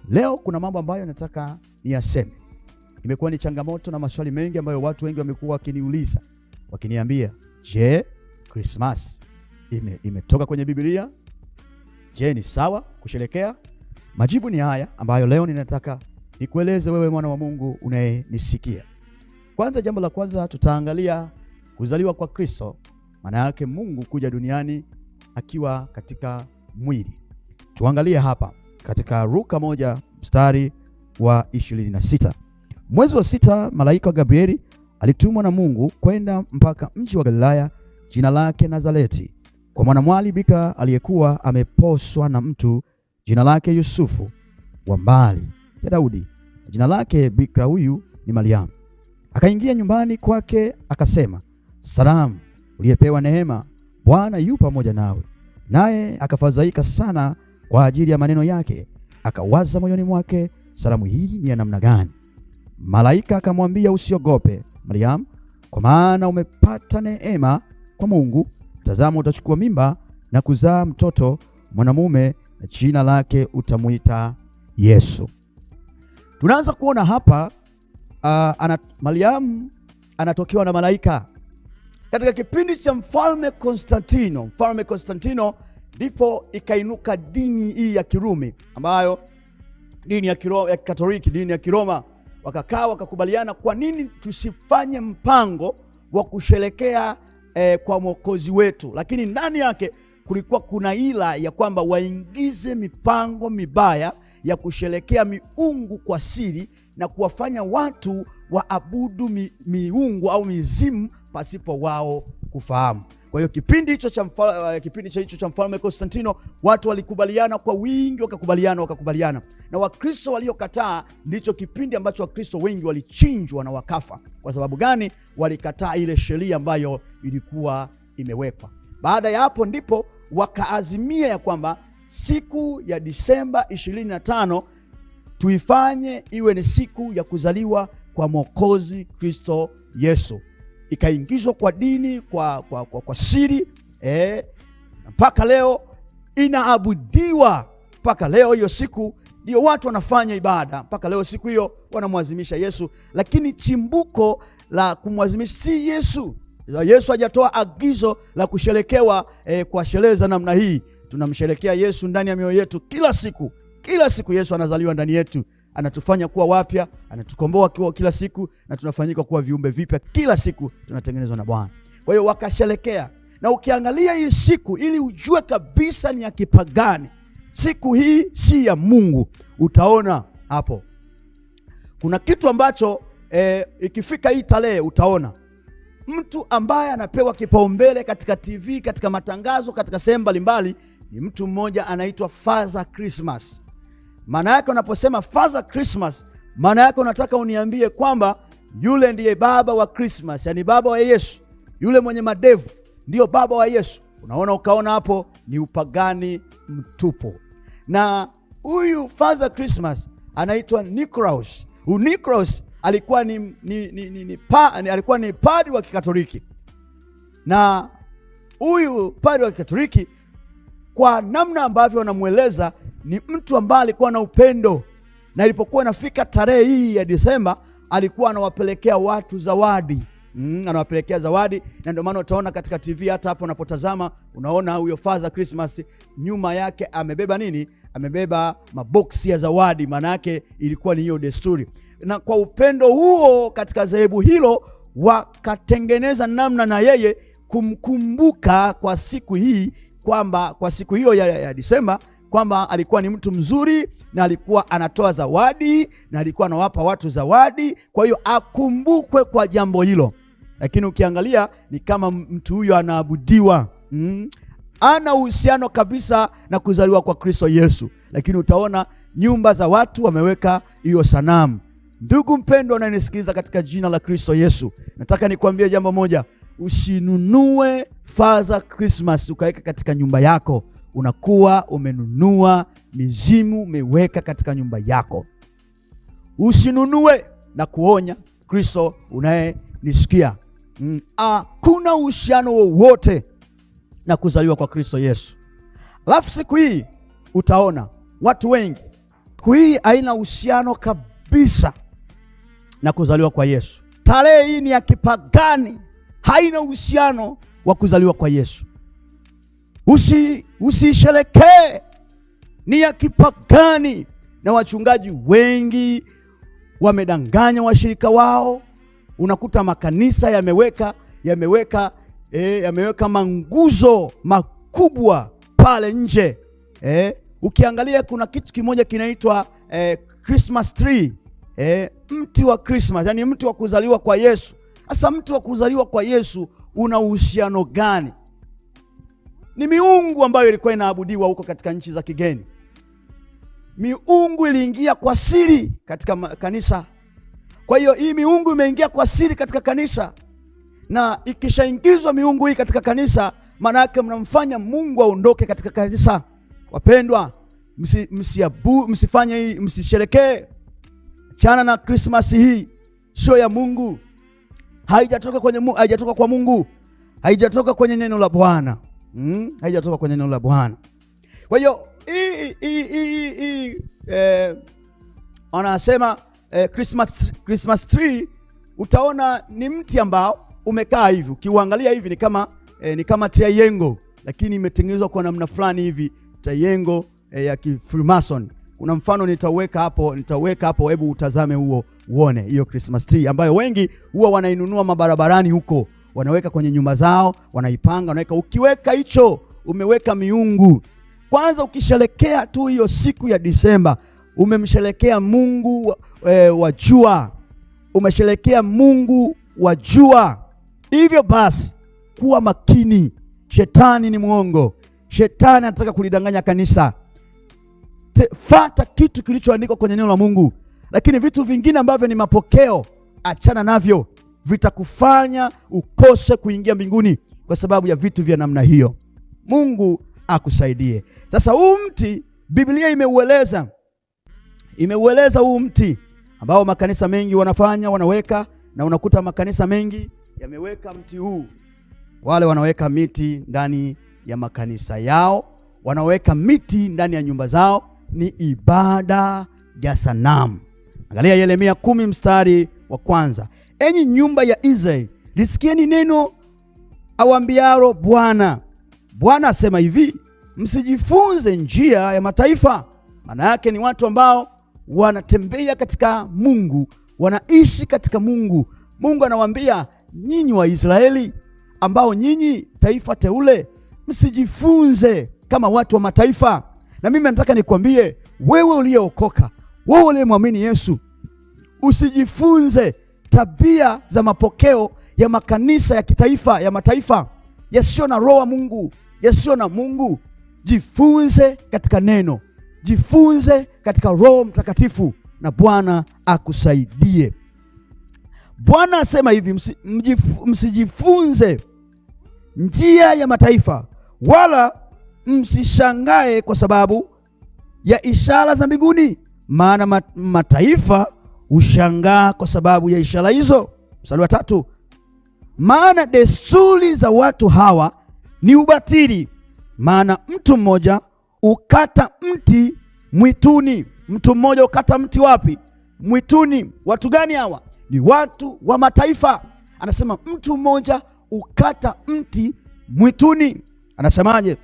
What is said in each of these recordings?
Leo kuna mambo ambayo nataka niyaseme. Imekuwa ni changamoto na maswali mengi ambayo watu wengi wamekuwa wakiniuliza, wakiniambia, je, Christmas imetoka kwenye Biblia? Je, ni sawa kusherehekea? Majibu ni haya ambayo leo ninataka nikueleze wewe mwana wa Mungu unayenisikia. Kwanza, jambo la kwanza tutaangalia kuzaliwa kwa Kristo, maana yake Mungu kuja duniani akiwa katika mwili. Tuangalie hapa katika Luka 1 mstari wa 26. Mwezi wa 6, malaika Gabrieli alitumwa na Mungu kwenda mpaka mji wa Galilaya, jina lake Nazareti, kwa mwanamwali bikira aliyekuwa ameposwa na mtu jina lake Yusufu wa mbali ya Daudi. Jina lake bikira huyu ni Mariamu. Akaingia nyumbani kwake, akasema, salamu, uliyepewa neema, Bwana yu pamoja nawe. Naye akafadhaika sana kwa ajili ya maneno yake, akawaza moyoni mwake, salamu hii ni ya namna gani? Malaika akamwambia, usiogope Mariamu, kwa maana umepata neema kwa Mungu. Tazama, utachukua mimba na kuzaa mtoto mwanamume, na jina lake utamuita Yesu. Tunaanza kuona hapa Mariamu anatokewa na malaika katika kipindi cha mfalme Konstantino. Mfalme Konstantino ndipo ikainuka dini hii ya Kirumi, ambayo dini ya Katoliki, dini ya Kiroma. Wakakaa wakakubaliana, kwa nini tusifanye mpango wa kusherekea kwa Mwokozi wetu? Lakini ndani yake kulikuwa kuna ila ya kwamba waingize mipango mibaya ya kusherekea miungu kwa siri na kuwafanya watu waabudu miungu au mizimu pasipo wao kufahamu. Kwa hiyo kipindi hicho cha mfalme Konstantino, watu walikubaliana kwa wingi, wakakubaliana. Na Wakristo waliokataa, ndicho kipindi ambacho Wakristo wengi walichinjwa na wakafa. Kwa sababu gani? Walikataa ile sheria ambayo ilikuwa imewekwa. Baada ya hapo ndipo wakaazimia ya kwamba siku ya Disemba 25 tuifanye iwe ni siku ya kuzaliwa kwa Mwokozi Kristo Yesu. Ikaingizwa kwa dini kwa siri, mpaka leo inaabudiwa. Mpaka leo hiyo siku ndio watu wanafanya ibada. Mpaka leo siku hiyo wanamwazimisha Yesu, lakini chimbuko la kumwazimisha si Yesu. Yesu hajatoa agizo la kusherekewa kwa sherehe za namna hii. Tunamsherekea Yesu ndani ya mioyo yetu kila siku. Kila siku Yesu anazaliwa ndani yetu, anatufanya kuwa wapya, anatukomboa kila siku, na tunafanyika kuwa viumbe vipya kila siku, tunatengenezwa na Bwana. Kwa hiyo wakasherekea, na ukiangalia hii siku ili ujue kabisa ni ya kipagani. Siku hii si ya Mungu. Utaona hapo kuna kitu ambacho ikifika hii tarehe utaona mtu ambaye anapewa kipaumbele katika TV, katika matangazo, katika sehemu mbalimbali, ni mtu mmoja anaitwa Father Christmas. Maana yake unaposema Father Christmas, maana yake unataka uniambie kwamba yule ndiye baba wa Christmas, yani baba wa Yesu. Yule mwenye madevu ndio baba wa Yesu. Ukaona hapo ni upagani mtupu. Na huyu Father Christmas anaitwa Nikolaus. Nikolaus alikuwa ni padri wa Kikatoliki. Na huyu padri wa Kikatoliki, kwa namna ambavyo wanamueleza, ni mtu ambaye alikuwa na upendo, na ilipokuwa inafika tarehe hii ya Disemba alikuwa anawapelekea watu zawadi. Anawapelekea zawadi, na ndio maana utaona katika TV, hata hapo unapotazama unaona huyo Father Christmas nyuma yake amebeba nini? Amebeba maboksi ya zawadi. Maana yake ilikuwa ni hiyo desturi, na kwa upendo huo katika dhehebu hilo wakatengeneza namna na yeye kumkumbuka kwa siku hii, kwamba kwa siku hiyo ya Disemba, kwamba alikuwa ni mtu mzuri na alikuwa anatoa zawadi na alikuwa anawapa watu zawadi. Kwa hiyo akumbukwe kwa jambo hilo. Lakini ukiangalia ni kama mtu huyo anaabudiwa, ana uhusiano kabisa na kuzaliwa kwa Kristo Yesu. Lakini utaona nyumba za watu wameweka hiyo sanamu. Ndugu mpendwa unanisikiliza katika jina la Kristo Yesu, nataka nikwambie jambo moja: usinunue Father Christmas ukaweka katika nyumba yako. Unakuwa umenunua mizimu, umeweka katika nyumba yako. Usinunue, na kuonya Kristo unayenisikia. Hakuna uhusiano wowote na kuzaliwa kwa Kristo Yesu. Alafu siku hii utaona watu wengi Siku hii haina uhusiano kabisa na kuzaliwa kwa Yesu. Tarehe hii ni ya kipagani, haina uhusiano wa kuzaliwa kwa Yesu. Usisherekee, ni ya kipagani, na wachungaji wengi wamedanganya washirika wao. Unakuta makanisa yameweka manguzo makubwa pale nje. Ukiangalia kuna kitu kimoja kinaitwa Christmas tree, mti wa Christmas, yani mti wa kuzaliwa kwa Yesu. Sasa mti wa kuzaliwa kwa Yesu una uhusiano gani? Ni miungu ambayo ilikuwa inaabudiwa huko katika nchi za kigeni. Miungu iliingia kwa siri katika kanisa. Kwa hiyo hii miungu imeingia kwa siri katika kanisa, na ikishaingizwa miungu hii katika kanisa, maana yake mnamfanya Mungu aondoke katika kanisa. Wapendwa, msifanye hii, msisherekee. Achana na Christmas hii, sio ya Mungu. Haijatoka kwenye Mungu, haijatoka kwa Mungu, haijatoka kwenye neno la Bwana. Haijatoka kwenye neno la Bwana. Kwa hiyo wanasema Christmas tree, utaona ni mti ambao umekaa hivi. Ukiuangalia hivi ni kama triangle, lakini imetengenezwa kwa namna fulani hivi, triangle ya Freemason. Kuna mfano nitaweka hapo, hebu utazame huo uone hiyo Christmas tree ambayo wengi huwa wanainunua mabarabarani huko, wanaweka kwenye nyumba zao, wanaipanga, wanaweka. Ukiweka hicho, umeweka miungu. Kwanza ukisherekea tu hiyo siku ya Disemba, umemsherekea Mungu wa jua, umesherekea Mungu wa jua. Hivyo basi kuwa makini, shetani ni mwongo. Shetani anataka kulidanganya kanisa. Fuata kitu kilichoandikwa kwenye neno la Mungu, lakini vitu vingine ambavyo ni mapokeo, achana navyo. Vitakufanya ukose kuingia mbinguni kwa sababu ya vitu vya namna hiyo. Mungu akusaidie. Sasa huu mti Biblia imeueleza huu mti ambao makanisa mengi wanaweka, na unakuta makanisa mengi yameweka mti huu. Wale wanaweka miti ndani ya makanisa yao, wanaweka miti ndani ya nyumba zao, ni ibada ya sanamu. Angalia Yeremia 10 mstari wa 1. Enyi nyumba ya Israeli, lisikieni neno awambiaro Bwana. Bwana asema hivi, msijifunze njia ya mataifa. Maana yake ni watu ambao wanatembea katika Mungu, wanaishi katika Mungu. Mungu anawaambia, nyinyi wa Israeli ambao nyinyi taifa teule, msijifunze kama watu wa mataifa. Na mimi nataka nikwambie wewe uliyeokoka, wewe uliyemwamini Yesu, usijifunze tabia za mapokeo ya makanisa ya kitaifa, ya mataifa yasiyo na roho wa Mungu, yasiyo na Mungu. Jifunze katika neno, jifunze katika Roho Mtakatifu, na Bwana akusaidie. Bwana asema hivi, msijifunze njia ya mataifa, wala msishangae kwa sababu ya ishara za mbinguni, maana mataifa ushangaa kwa sababu ya ishara hizo. Mstari wa 3, maana desturi za watu hawa ni ubatili, maana mtu mmoja ukata mti mwituni. Mtu mmoja ukata mti wapi? Mwituni. Watu gani hawa? Ni watu wa mataifa. Anasema mtu mmoja ukata mti mwituni. Anasemaje?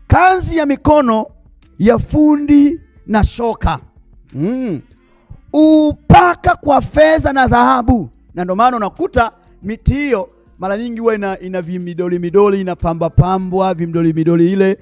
Kazi ya mikono ya fundi na shoka, upaka kwa fedha na dhahabu. Na ndio maana unakuta miti hiyo mara nyingi huwa ina vimidoli, inapambwa vimidoli ile.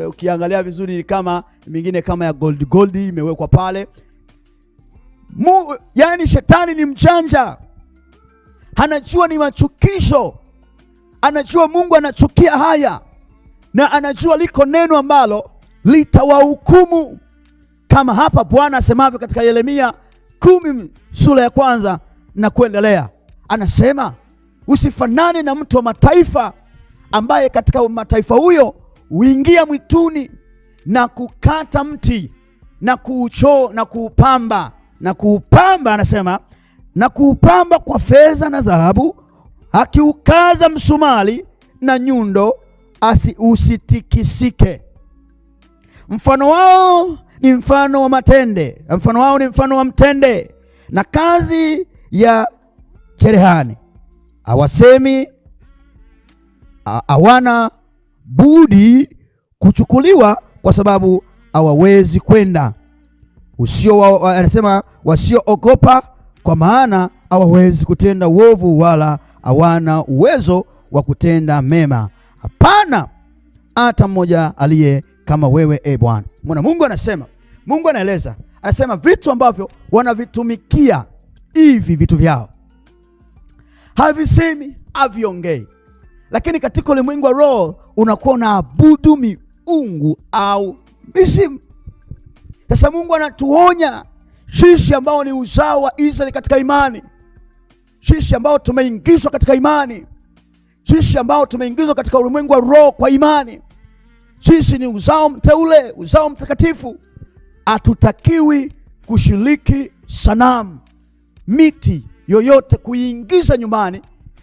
Ukiangalia vizuri ni kama mingine kama ya gold imewekwa pale. Yani shetani ni mjanja, anajua ni machukisho, anajua Mungu anachukia haya, na anajua liko neno ambalo litawahukumu, kama hapa Bwana asemavyo katika Yeremia 10 sura ya 1 na kuendelea. Anasema usifanane na mtu wa mataifa, ambaye katika mataifa huyo huingia mwituni na kukata mti na kuupamba. Anasema na kuupamba kwa fedha na dhahabu, akiukaza msumali na nyundo usitikisike. Mfano wao ni mfano wa matende, mfano wao ni mfano wa mtende na kazi ya cherehani. Hawasemi, hawana budi kuchukuliwa kwa sababu hawawezi kwenda. Anasema wasioogopa, kwa maana hawawezi kutenda uovu wala hawana uwezo wa kutenda mema. Hapana hata mmoja aliye kama wewe, e Bwana. Mwana Mungu anasema, Mungu anaeleza, anasema vitu ambavyo wanavitumikia, hivi vitu vyao havisemi, haviongei, lakini katika ulimwengu wa roho unakuwa unaabudu miungu au mizimu. Sasa Mungu anatuonya sisi ambao ni uzao wa Israeli katika imani, sisi ambao tumeingizwa katika imani, sisi ambao tumeingizwa katika ulimwengu wa roho kwa imani, sisi ni uzao mteule, uzao mtakatifu. Hatutakiwi kushiriki sanamu, miti yoyote kuingiza nyumbani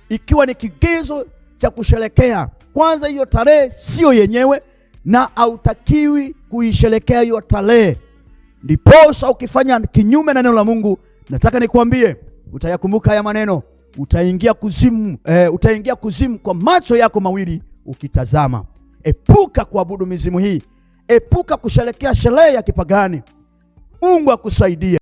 ikiwa ni kigezo cha kusherekea. Kwanza hiyo tarehe sio yenyewe, na hautakiwi kuisherekea hiyo tarehe. Ndiposa ukifanya kinyume na neno la Mungu, nataka nikuambie, utayakumbuka haya maneno, utaingia kuzimu, utaingia kuzimu kwa macho yako mawili ukitazama. Epuka kuabudu mizimu hii, epuka kusherekea sherehe ya kipagani. Mungu akusaidie.